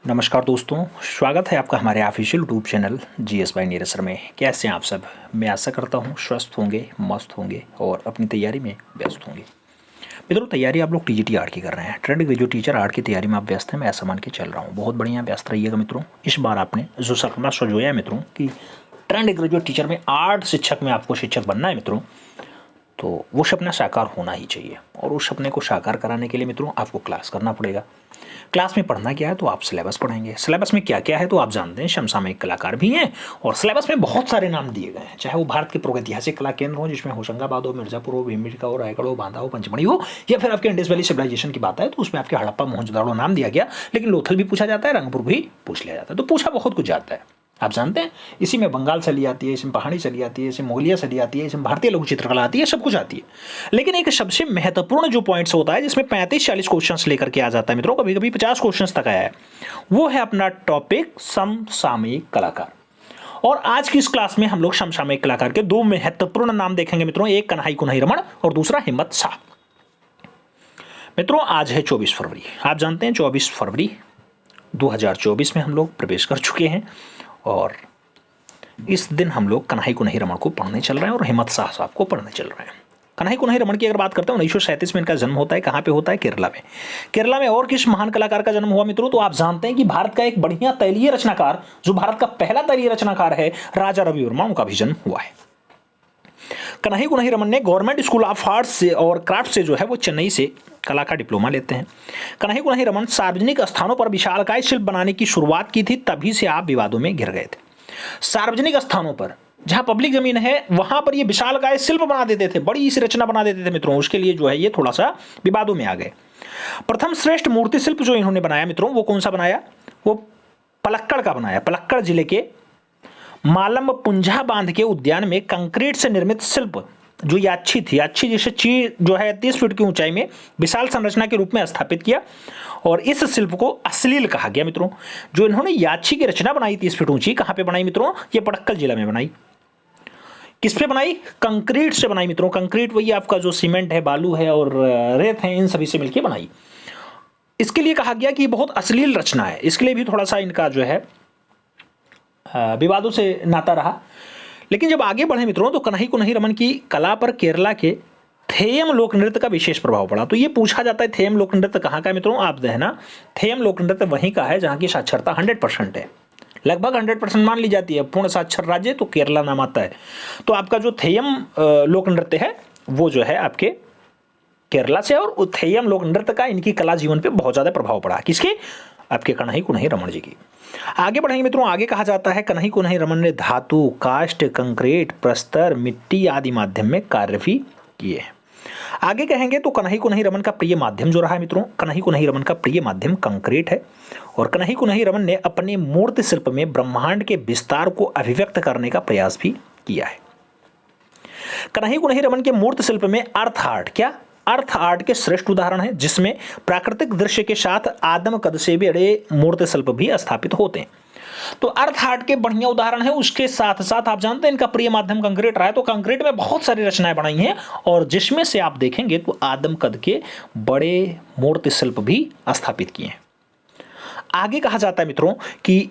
नमस्कार दोस्तों, स्वागत है आपका हमारे official YouTube channel GS bye Neeraj sir में। कैसे हैं आप सब? मैं आशा करता हूं स्वस्थ होंगे, मस्त होंगे और अपनी तैयारी में व्यस्त होंगे। मित्रों, तैयारी आप लोग टीजीटी आर्ट की कर रहे हैं, ट्रेंड ग्रेजुएट टीचर आर्ट की तैयारी में आप व्यस्त हैं, मैं ऐसा मान के चल रहा हूँ। बहुत बढ़िया, व्यस्त रहिएगा मित्रों। इस बार आपने जो सपना सजोया है मित्रों कि ट्रेंड ग्रेजुएट टीचर में आर्ट शिक्षक में आपको शिक्षक बनना है मित्रों, तो वो सपना साकार होना ही चाहिए। और उस सपने को साकार कराने के लिए मित्रों आपको क्लास करना पड़ेगा। क्लास में पढ़ना क्या है, तो आप सिलेबस पढ़ेंगे। सिलेबस में क्या क्या है तो आप जानते हैं, समसामयिक कलाकार भी हैं और सिलेबस में बहुत सारे नाम दिए गए हैं, चाहे वो भारत के प्रागैतिहासिक कला केंद्र हो जिसमें होशंगाबाद हो, मिर्जापुर हो, भीमबेटका हो, रायगढ़ हो, बांदा हो, पंचमढ़ी हो, या फिर आपके इंडस वैली सिविलाइजेशन की बात है तो उसमें आपके हड़प्पा मोहनजोदड़ो नाम दिया गया। लेकिन लोथल भी पूछा जाता है, रंगपुर भी पूछ लिया जाता है, तो पूछा बहुत कुछ जाता है। आप जानते हैं, इसी में बंगाल चली आती है, इसमें पहाड़ी चली आती है, इसमें मोगलिया चली आती है, इसमें भारतीय लघु चित्रकला आती है, सब कुछ आती है। लेकिन एक सबसे महत्वपूर्ण जो पॉइंट्स होता है जिसमें 35-40 क्वेश्चंस लेकर के आ जाता है मित्रों, कभी कभी 50 क्वेश्चंस तक आया है, वो है अपना टॉपिक समसामयिक कलाकार। और आज की इस क्लास में हम लोग समसामयिक कलाकार के दो महत्वपूर्ण नाम देखेंगे मित्रों, एक कन्हई कुन्हई रमन और दूसरा हिम्मत शाह। मित्रों, आज है 24 फरवरी। आप जानते हैं 24 फरवरी 2024 में हम लोग प्रवेश कर चुके हैं और इस दिन हम लोग कन्हई कुन्हई रमन को पढ़ने चल रहे हैं और हिम्मत शाह साहब को पढ़ने चल रहे हैं। कन्हई कुन्हई रमन की अगर बात करते हैं 1937 में इनका जन्म होता है। कहाँ पे होता है? केरला में। केरला में और किस महान कलाकार का जन्म हुआ मित्रों? तो आप जानते हैं कि भारत का एक बढ़िया तैलीय रचनाकार, जो भारत का पहला तैलीय रचनाकार है, राजा रवि वर्मा, उनका भी जन्म हुआ है। कन्हई कुन्हई रमन ने गवर्नमेंट स्कूल ऑफ आर्ट्स से और क्राफ्ट से जो है वो चेन्नई से कला का डिप्लोमा लेते हैं। कन्हई कुन्हई रमन सार्वजनिक स्थानों पर विशालकाय शिल्प बनाने की शुरुआत की थी, तभी से आप विवादों में घिर गए थे। सार्वजनिक स्थानों पर, जहां पब्लिक जमीन है, वहां पर ये विशालकाय शिल्प बना देते थे, बड़ी सी रचना बना देते थे मित्रों। उसके लिए जो है ये थोड़ा सा विवादों में आ गए। प्रथम श्रेष्ठ मूर्ति शिल्प जो इन्होंने बनाया मित्रों, वो कौन सा बनाया? वो पलक्कड़ का बनाया। पलक्कड़ जिले के मालम पुंजा बांध के उद्यान में कंक्रीट से निर्मित शिल्प जो याची थी, याची जैसे चीज जो है 30 फीट की ऊंचाई में विशाल संरचना के रूप में स्थापित किया। और इस शिल्प को अश्लील कहा गया मित्रों। जो इन्होंने याची की रचना बनाई 30 फीट ऊंची, कहां पे बनाई मित्रों? ये पड़क्कल जिला में बनाई। किस पे बनाई? कंक्रीट से बनाई मित्रों। कंक्रीट वही आपका जो सीमेंट है, बालू है और रेत है, इन सभी से मिलकर बनाई। इसके लिए कहा गया कि बहुत अश्लील रचना है। इसके लिए भी थोड़ा सा इनका जो है विवादों से नाता रहा। लेकिन जब आगे बढ़े मित्रों तो कन्हई कुन्हई रमन की कला पर केरला के थेयम लोक नृत्य का विशेष प्रभाव पड़ा। तो ये पूछा जाता है थेयम लोक नृत्य कहाँ का है मित्रों? आप देखना, थेयम लोक नृत्य वहीं का है जहाँ की साक्षरता 100% है, लगभग 100% मान ली जाती है। पूर्ण साक्षर राज्य तो केरला नाम आता है। तो आपका जो थेयम लोक नृत्य है वो जो है आपके केरला से, और थेयम लोक नृत्य का इनकी कला जीवन पर बहुत ज़्यादा प्रभाव पड़ा। किसके? आपके कन्हई कुन्हई रमन जी की। आगे बढ़ेंगे मित्रों, आगे कहा जाता है कन्हई कुन्हई रमन ने धातु, काष्ठ, कंक्रीट, प्रस्तर, मिट्टी आदि माध्यम में कार्य भी किए हैं। आगे कहेंगे तो कन्हई कुन्हई रमन का प्रिय माध्यम जो रहा है मित्रों, कन्हई कुन्हई रमन का प्रिय माध्यम कंक्रीट है। और कन्हई कुन्हई रमन ने अपने मूर्ति शिल्प में ब्रह्मांड के विस्तार को अभिव्यक्त करने का प्रयास भी किया है। कन्हई कुन्हई रमन के मूर्ति शिल्प में अर्थ आर्ट, क्या अर्थ आर्ट के श्रेष्ठ उदाहरण है, जिसमें प्राकृतिक दृश्य के साथ आदम कद से भी बड़े मूर्ति शिल्प भी स्थापित होते हैं। तो अर्थ आर्ट के बढ़िया उदाहरण है। उसके साथ साथ आप जानते हैं इनका प्रिय माध्यम कंक्रीट रहा है। तो कंक्रीट में बहुत सारी रचनाएं बनाई हैं और जिसमें से आप देखेंगे तो आदम कद के बड़े मूर्ति शिल्प भी स्थापित किए हैं। आगे कहा जाता है मित्रों कि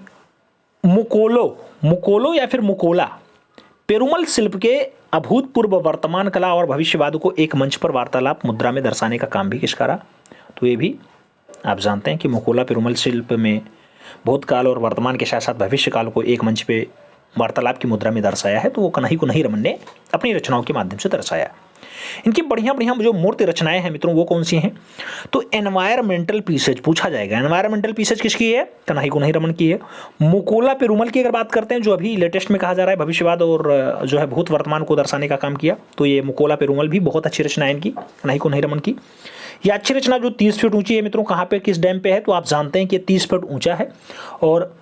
मुकोलो या फिर मुकोला पेरुमल शिल्प के अभूतपूर्व वर्तमान कला और भविष्यवाद को एक मंच पर वार्तालाप मुद्रा में दर्शाने का काम भी किसका रहा? तो ये भी आप जानते हैं कि मुकोला पेरुमल शिल्प में भूतकाल और वर्तमान के साथ साथ भविष्य काल को एक मंच पे वार्तालाप की मुद्रा में दर्शाया है। तो वो कन्हई कुन्हई रमन ने अपनी रचनाओं के माध्यम से दर्शाया। इनकी बढ़िया बढ़िया जो मूर्ति रचनाएं हैं मित्रों वो कौन सी हैं? तो एनवायरमेंटल पीसेज पूछा जाएगा। एनवायरमेंटल पीसेज किसकी है? कन्हई कुन्हई रमन की है। मुकोला पेरुमल की अगर बात करते हैं, जो अभी लेटेस्ट में कहा जा रहा है भविष्यवाद और जो है भूत वर्तमान को दर्शाने का काम किया, तो ये मुकोला पेरुमल भी बहुत अच्छी रचना है इनकी, कन्हई कुन्हई रमन की। ये अच्छी रचना जो 30 फीट ऊंची है मित्रों, कहाँ पे किस डैम पे है? तो आप जानते हैं कि 30 फीट ऊंचा है और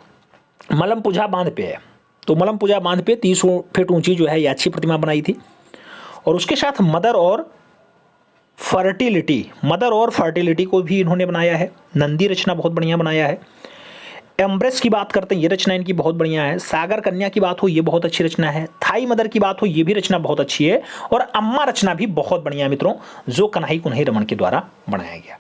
मलमपुझा बांध पे है। तो मलमपुझा बांध पे 30 फीट ऊंची जो है याची प्रतिमा बनाई थी। और उसके साथ मदर और फर्टिलिटी को भी इन्होंने बनाया है। नंदी रचना बहुत बढ़िया बनाया है। एम्ब्रेस की बात करते हैं, ये रचना इनकी बहुत बढ़िया है। सागर कन्या की बात हो, ये बहुत अच्छी रचना है। थाई मदर की बात हो, ये भी रचना बहुत अच्छी है। और अम्मा रचना भी बहुत बढ़िया मित्रों, जो कन्हई कुन्हई रमन के द्वारा बनाया गया।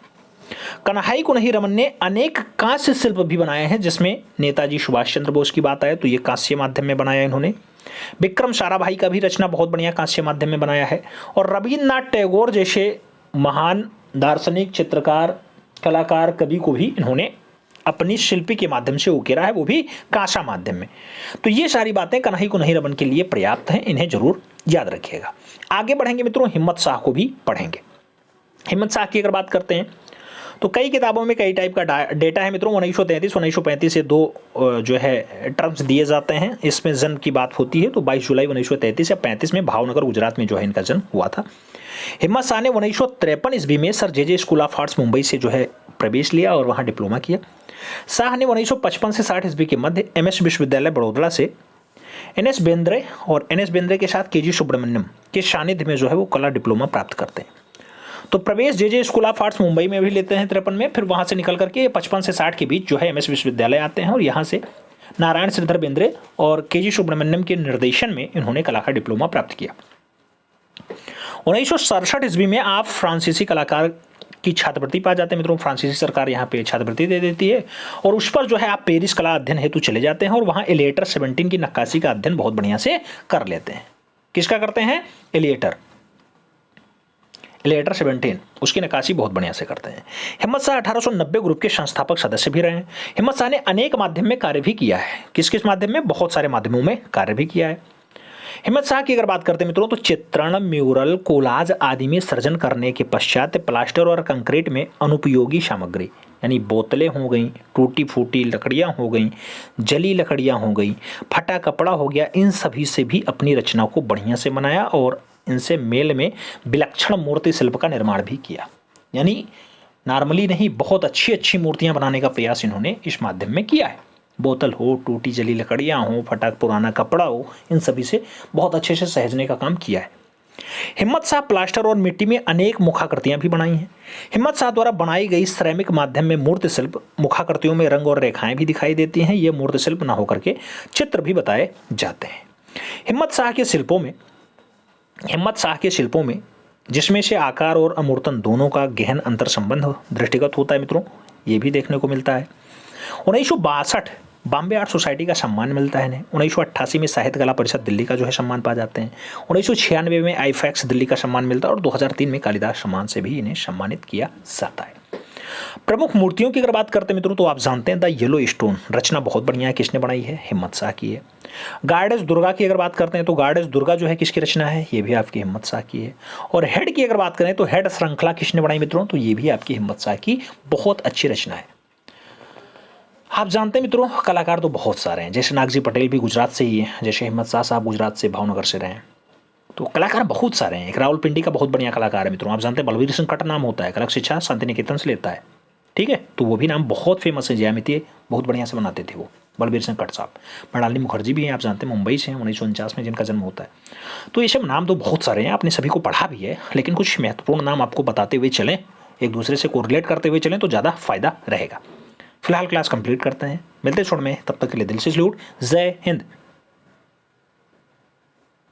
कन्हई कुन्ही रमन ने अनेक कांस्य शिल्प भी बनाए हैं, जिसमें नेताजी सुभाष चंद्र बोस की बात आए तो ये कांस्य माध्यम में बनाया इन्होंने। विक्रम साराभाई का भी रचना बहुत बढ़िया कांस्य माध्यम में बनाया है। और रविन्द्रनाथ टैगोर जैसे महान दार्शनिक, चित्रकार, कलाकार, कवि को भी इन्होंने अपनी शिल्पी के माध्यम से उकेरा है, वो भी कांसा माध्यम में। तो ये सारी बातें कन्हई कुन्ही रमन के लिए पर्याप्त हैं, इन्हें जरूर याद रखिएगा। आगे बढ़ेंगे मित्रों, हिम्मत शाह को भी पढ़ेंगे। हिम्मत शाह की अगर बात करते हैं तो कई किताबों में कई टाइप का डेटा है मित्रों। 1935 से दो जो है टर्म्स दिए जाते हैं, इसमें जन्म की बात होती है तो 22 जुलाई 1933 या 35 में भावनगर गुजरात में जो है इनका जन्म हुआ था। हिम्मत शाह ने 1953 ईस्वी में sir J school of arts Mumbai से जो है प्रवेश लिया और वहाँ डिप्लोमा किया। शाह ने 1955 से 60 ईस्वी के मध्य MS विश्वविद्यालय बड़ौदा से NS बेंद्रे और NS बेंद्रे के साथ KG सुब्रमण्यम के सानिध्य में जो है वो कला डिप्लोमा प्राप्त करते हैं। तो प्रवेश जे स्कूल ऑफ आर्ट्स मुंबई में भी लेते हैं 53 में, फिर वहाँ से निकल करके 55 से 60 के बीच जो है MS विश्वविद्यालय आते हैं और यहाँ से नारायण श्रीधर बेंद्रे और KG सुब्रमण्यम के निर्देशन में इन्होंने कला का डिप्लोमा प्राप्त किया। 1967 ईस्वी में आप फ्रांसीसी कलाकार की छात्रवृत्ति पा जाते हैं मित्रों। फ्रांसीसी सरकार यहाँ पे छात्रवृत्ति दे देती है और उस पर जो है आप पेरिस कला अध्ययन हेतु चले जाते हैं और वहाँ एलिएटर 17 की नक्काशी का अध्ययन बहुत बढ़िया से कर लेते हैं। किसका करते हैं? एलिएटर 17 उसकी नक्काशी बहुत बढ़िया से करते हैं। हिम्मत शाह 1890 ग्रुप के संस्थापक सदस्य भी रहे हैं। हिम्मत शाह ने अनेक माध्यम में कार्य भी किया है। किस किस माध्यम में? बहुत सारे माध्यमों में कार्य भी किया है। हिम्मत शाह की अगर बात करते हैं मित्रों तो चित्रण, म्यूरल, कोलाज आदि में सर्जन करने के पश्चात प्लास्टर और कंक्रीट में अनुपयोगी सामग्री यानी बोतलें हो गई, टूटी फूटी लकड़ियाँ हो गई, जली लकड़ियाँ हो गई, फटा कपड़ा हो गया, इन सभी से भी अपनी रचना को बढ़िया से बनाया और इनसे मेल में विलक्षण मूर्ति शिल्प का निर्माण भी किया। यानी नॉर्मली नहीं, बहुत अच्छी अच्छी मूर्तियाँ बनाने का प्रयास इन्होंने इस माध्यम में किया है। बोतल हो, टूटी जली लकड़ियाँ हो, फटा पुराना कपड़ा हो, इन सभी से बहुत अच्छे से सहेजने का काम किया है। हिम्मत शाह प्लास्टर और मिट्टी में अनेक मुखाकृतियाँ भी बनाई हैं। हिम्मत शाह द्वारा बनाई गई श्रमिक माध्यम में मूर्ति शिल्प मुखाकृतियों में रंग और रेखाएं भी दिखाई देती हैं। ये मूर्ति शिल्प न होकर के चित्र भी बताए जाते हैं। हिम्मत शाह के शिल्पों में जिसमें से आकार और अमूर्तन दोनों का गहन अंतर संबंध दृष्टिगत होता है मित्रों, ये भी देखने को मिलता है। 1962 बॉम्बे आर्ट सोसाइटी का सम्मान मिलता है इन्हें। 1988 में साहित्य कला परिषद दिल्ली का जो है सम्मान पा जाते हैं। 1996 में आईफैक्स दिल्ली का सम्मान मिलता है और 2003 में कालिदास सम्मान से भी इन्हें सम्मानित किया जाता है। प्रमुख मूर्तियों की अगर बात करते हैं मित्रों तो आप जानते हैं द येलो स्टोन रचना बहुत बढ़िया है। किसने बनाई है? हिम्मत शाह की है। गॉडेस दुर्गा की अगर बात करते हैं तो गॉडेस दुर्गा जो है किसकी रचना है? ये भी आपकी हिम्मत शाह की है। और हेड की अगर बात करें तो हेड श्रृंखला किसने बनाई मित्रों? तो ये भी आपकी हिम्मत शाह की बहुत अच्छी रचना है। आप जानते हैं मित्रों कलाकार तो बहुत सारे हैं, जैसे नागजी पटेल भी गुजरात से ही हैं, जैसे हिम्मत शाह साहब गुजरात से भावनगर से रहे हैं। तो कलाकार बहुत सारे हैं। एक रावलपिंडी का बहुत बढ़िया कलाकार है मित्रों, आप जानते हैं बलवीर सिंह कट नाम होता है, कलक शिक्षा शांति निकेतन से लेता है, ठीक है। तो वो भी नाम बहुत फेमस है, ज्यामिति बहुत बढ़िया से बनाते थे वो बलवीर सिंह कट साहब। मृणालिनी मुखर्जी भी हैं, आप जानते हैं मुंबई से हैं, 1949 में जिनका जन्म होता है। तो ये सब नाम तो बहुत सारे हैं, आपने सभी को पढ़ा भी है, लेकिन कुछ महत्वपूर्ण नाम आपको बताते हुए चलें, एक दूसरे से कोरिलेट करते हुए चलें तो ज़्यादा फायदा रहेगा। फिलहाल क्लास कंप्लीट करते हैं, मिलते छोड़ में, तब तक के लिए दिल से सैल्यूट, जय हिंद।